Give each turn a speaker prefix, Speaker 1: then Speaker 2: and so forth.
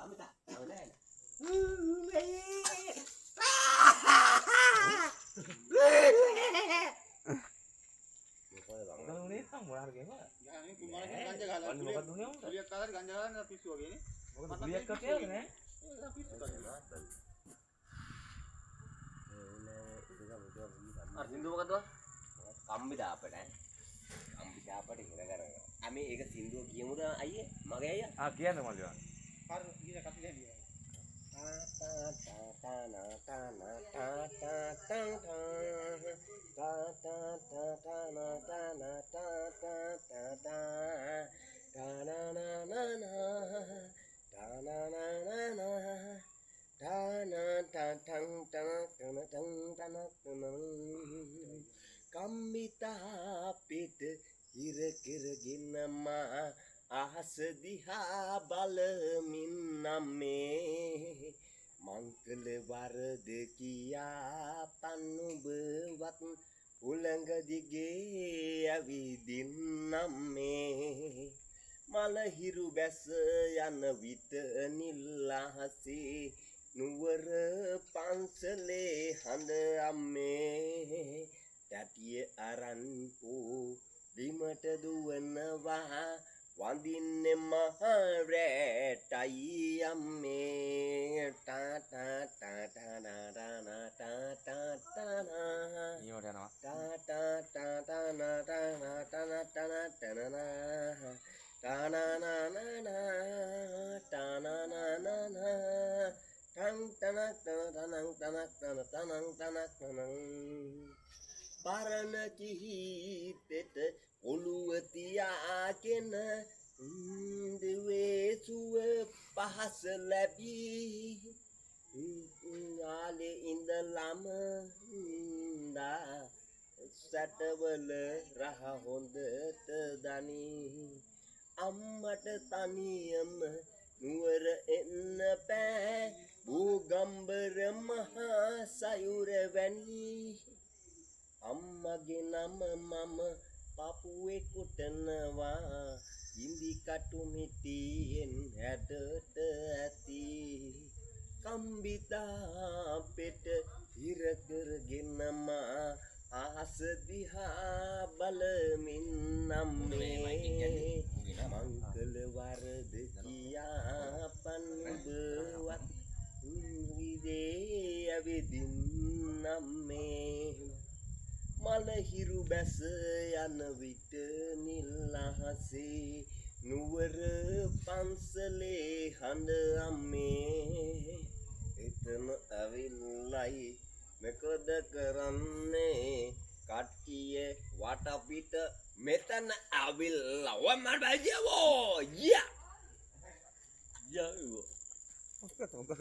Speaker 1: amita.
Speaker 2: Kalau ini kan murah harganya.
Speaker 3: Ya ini gimana sih ganja galan.
Speaker 2: Bukan dunia enggak.
Speaker 3: Lihat kali ganja galan tapi pisu ini.
Speaker 2: Bukan lihat kecil kan.
Speaker 3: Tapi pisu kan.
Speaker 1: Artinya bukan tuh. Kami dapat kan. Kami dapat gara-gara. Kami ikat sindu kiamu dah ayah, makai ayah.
Speaker 2: Kian sama dia.
Speaker 3: Par gila katanya dia.
Speaker 1: Kambita pita ඉරකිරගෙන මා අහස දිහා බලමින් නම්මේ මංකල වරද කියා පන්නුබවත් උලඟ දිගේ ඇවිදින් නම්මේ මලහිරු බැස යන විට නිල්ලාහසේ නුවර පන්සලේ හඳ අම්මේ තැටිය අරන් පෝ බිමට දුවනවා වඳින්නේ මහ රැටයි අම්මේ ටා ටා ටා ටා නා නා ටා ටා ටා නා
Speaker 2: Ini udah nama.
Speaker 1: ටා ටා ටා ටා නා ටා නා ටා නා ටා නා ටා නා ටා නා නා නා නා ටා නා නා නා නා ටං ටනක් ටනක් ටනක් ටනක් ටනක් ටනක් පරණ කිහිපෙට ඔළුව තියාගෙන දිවේ සුව පහස ලැබී ආලේ ඉඳලම දා සැටවල රහ හොඳට දනී අම්මට තනියම නුවර එන්න බෑ බෝගම්බර මහා සයුර වැනි අම්මගේ නම මම පපුවේ කොටනවා ඉන්දි කටු මිටියෙන් හැඩට ඇති කම්බිතා පෙට හිර කරගෙන මා ආස දිහා බලමින් නම්මේ මංගල වරද කියා පන්බවත් විදේ ඇවිදින් නම්මේ මලහිරු බැස යන විට නිල්ලහසේ නුවර පන්සලේ හඬ අම්මේ එතන ඇවිල්ලයි මොකද කරන්නේ කට්ටිය වටපිට මෙතන ඇවිල්ලා වමඩ බජවෝ යා යා
Speaker 2: Oke, tunggu.